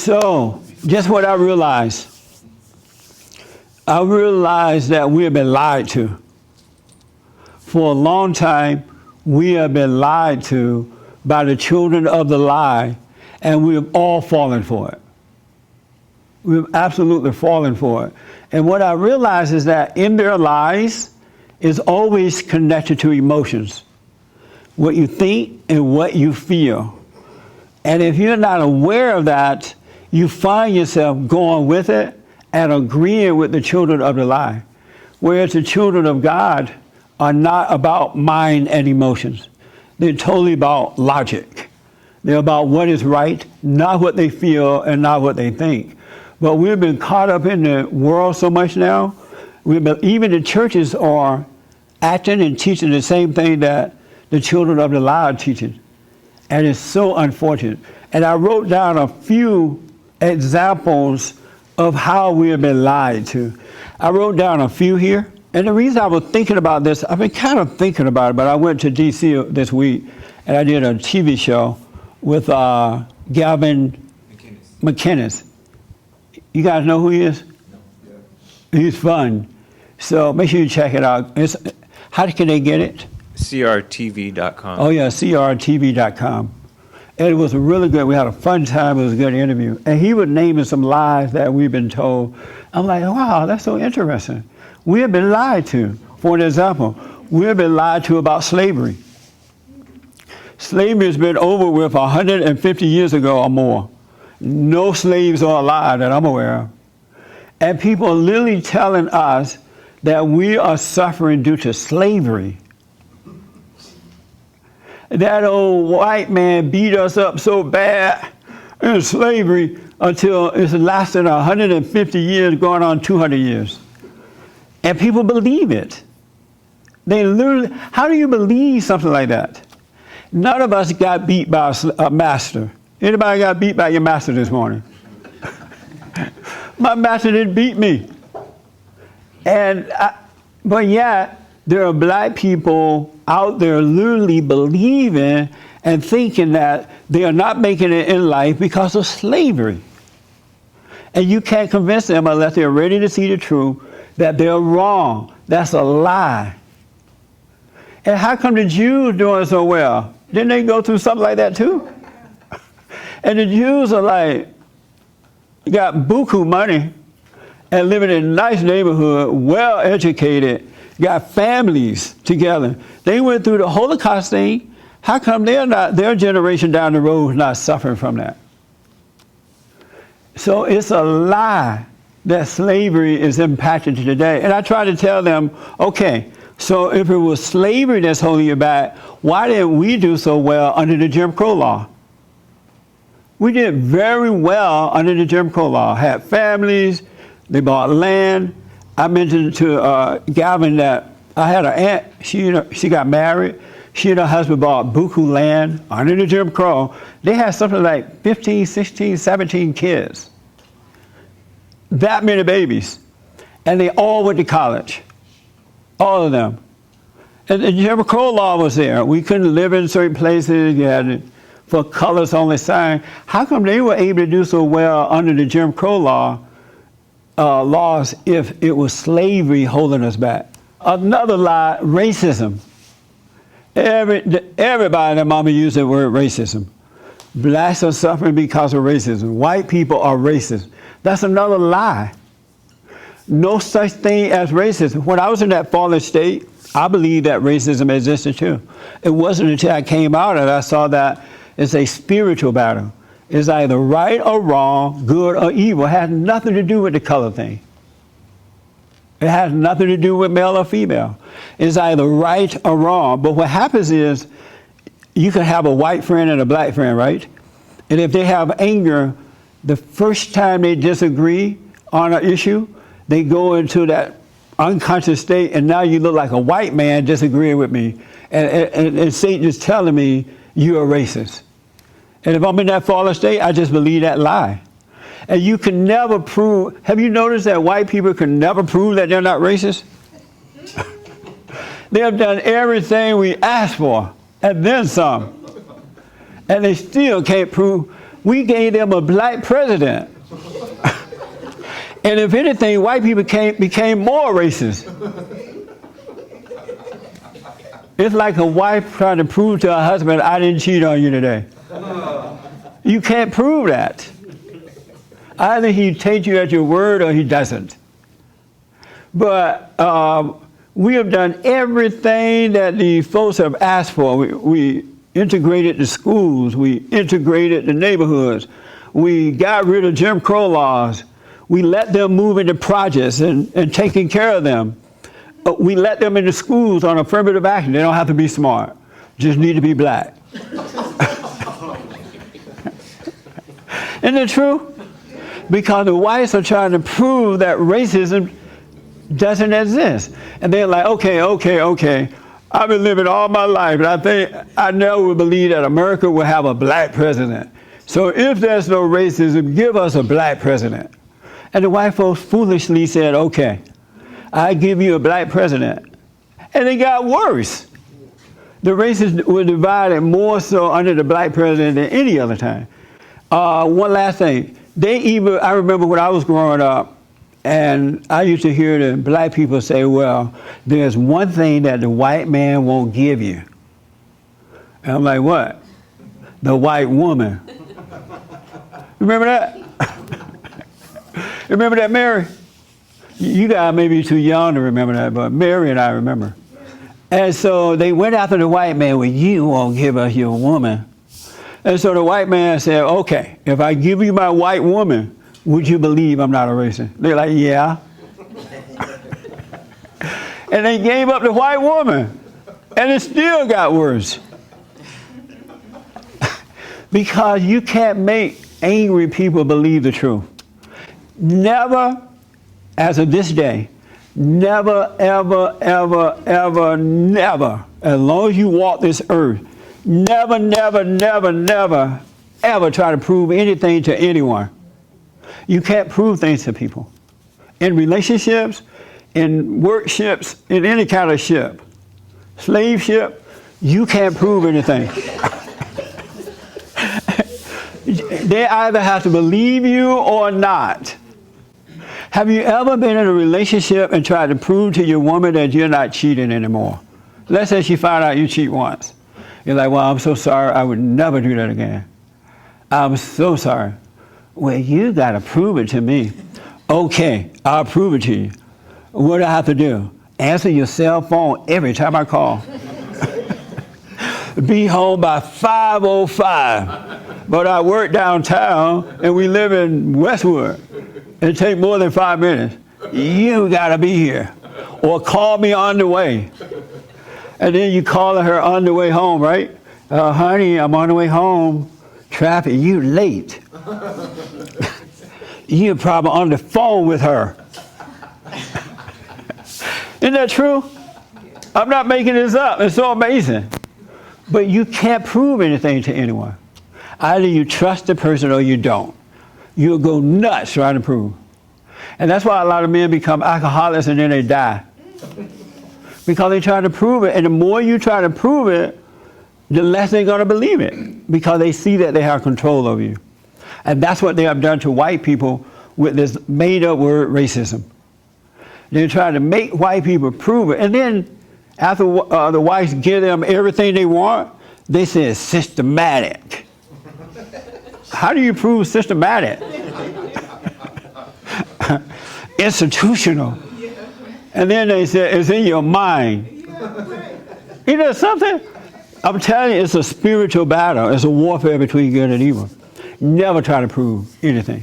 So, just what I realized. I realized that we have been lied to. For a long time, we have been lied to by the children of the lie, and we have all fallen for it. We've absolutely fallen for it. And what I realized is that in their lies is always connected to emotions. What you think and what you feel. And if you're not aware of that, you find yourself going with it and agreeing with the children of the lie. Whereas the children of God are not about mind and emotions. They're totally about logic. They're about what is right, not what they feel and not what they think. But we've been caught up in the world so much now. Even the churches are acting and teaching the same thing that the children of the lie are teaching. And it's so unfortunate. And I wrote down a few examples of how we have been lied to. I wrote down a few here. And the reason I was thinking about this, I've been kind of thinking about it, but I went to D.C. this week, and I did a TV show with Gavin McInnes. You guys know who he is? No. Yeah. He's fun. So make sure you check it out. How can they get it? CRTV.com. Oh, yeah, CRTV.com. And it was really good. We had a fun time. It was a good interview. And he was naming some lies that we've been told. I'm like, wow, that's so interesting. We have been lied to. For an example, we have been lied to about slavery. Slavery has been over with 150 years ago or more. No slaves are alive that I'm aware of. And people are literally telling us that we are suffering due to slavery. That old white man beat us up so bad in slavery until it's lasted 150 years, going on 200 years. And people believe it. They literally, how do you believe something like that? None of us got beat by a master. Anybody got beat by your master this morning? My master didn't beat me. But yet, there are black people out there literally believing and thinking that they are not making it in life because of slavery. And you can't convince them unless they're ready to see the truth that they're wrong. That's a lie. And how come the Jews doing so well? Didn't they go through something like that too? And the Jews are like, got buku money and living in a nice neighborhood, well educated, got families together. They went through the Holocaust thing. How come they're not, their generation down the road is not suffering from that? So it's a lie that slavery is impacted today. And I try to tell them, okay, so if it was slavery that's holding you back, why didn't we do so well under the Jim Crow law? We did very well under the Jim Crow law. Had families, they bought land. I mentioned to Gavin that I had an aunt, she got married. She and her husband bought buku land under the Jim Crow. They had something like 15, 16, 17 kids. That many babies. And they all went to college. All of them. And the Jim Crow law was there. We couldn't live in certain places. You had for colors only sign. How come they were able to do so well under the Jim Crow laws if it was slavery holding us back? Another lie, racism. Everybody and mama used the word racism. Blacks are suffering because of racism. White people are racist. That's another lie. No such thing as racism. When I was in that fallen state, I believed that racism existed too. It wasn't until I came out and I saw that it's a spiritual battle. It's either right or wrong, good or evil. It has nothing to do with the color thing. It has nothing to do with male or female. It's either right or wrong. But what happens is you can have a white friend and a black friend, right? And if they have anger, the first time they disagree on an issue, they go into that unconscious state, and now you look like a white man disagreeing with me. And Satan is telling me you're a racist. And if I'm in that fallen state, I just believe that lie. And you can never prove, have you noticed that white people can never prove that they're not racist? They have done everything we asked for, and then some. And they still can't prove We gave them a black president. And if anything, white people became more racist. It's like a wife trying to prove to her husband, I didn't cheat on you today. You can't prove that. Either he takes you at your word or he doesn't. But we have done everything that the folks have asked for. We integrated the schools. We integrated the neighborhoods. We got rid of Jim Crow laws. We let them move into projects and taking care of them. We let them into schools on affirmative action. They don't have to be smart. Just need to be black. Isn't it true? Because the whites are trying to prove that racism doesn't exist. And they're like, okay. I've been living all my life, and I never would believe that America will have a black president. So if there's no racism, give us a black president. And the white folks foolishly said, okay, I give you a black president. And it got worse. The races were divided more so under the black president than any other time. One last thing. I remember when I was growing up, and I used to hear the black people say, well, there's one thing that the white man won't give you. And I'm like, what? The white woman. Remember that? Remember that, Mary? You guys may be too young to remember that, but Mary and I remember. And so they went after the white man, well, you won't give us your woman. And so the white man said, okay, if I give you my white woman, would you believe I'm not a racist? They're like, yeah. And they gave up the white woman. And it still got worse. Because you can't make angry people believe the truth. Never, as of this day, never, ever, ever, ever, never, as long as you walk this earth, never, never, never, never, ever try to prove anything to anyone. You can't prove things to people. In relationships, in workships, in any kind of ship, slave ship, you can't prove anything. They either have to believe you or not. Have you ever been in a relationship and tried to prove to your woman that you're not cheating anymore? Let's say she found out you cheat once. You're like, well, I'm so sorry, I would never do that again. I'm so sorry. Well, you got to prove it to me. Okay, I'll prove it to you. What do I have to do? Answer your cell phone every time I call. Be home by 5:05. But I work downtown and we live in Westwood. It takes more than 5 minutes. You got to be here. Or call me on the way. And then you call her on the way home, right? Honey, I'm on the way home. Traffic, you late. You're probably on the phone with her. Isn't that true? I'm not making this up. It's so amazing. But you can't prove anything to anyone. Either you trust the person or you don't. You'll go nuts trying to prove. And that's why a lot of men become alcoholics and then they die. Because they try to prove it. And the more you try to prove it, the less they're going to believe it. Because they see that they have control over you. And that's what they have done to white people with this made-up word racism. They're trying to make white people prove it. And then after the whites give them everything they want, they say it's systematic. How do you prove systematic? Institutional. And then they say it's in your mind. You know something? I'm telling you, it's a spiritual battle. It's a warfare between good and evil. Never try to prove anything.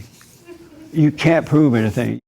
You can't prove anything.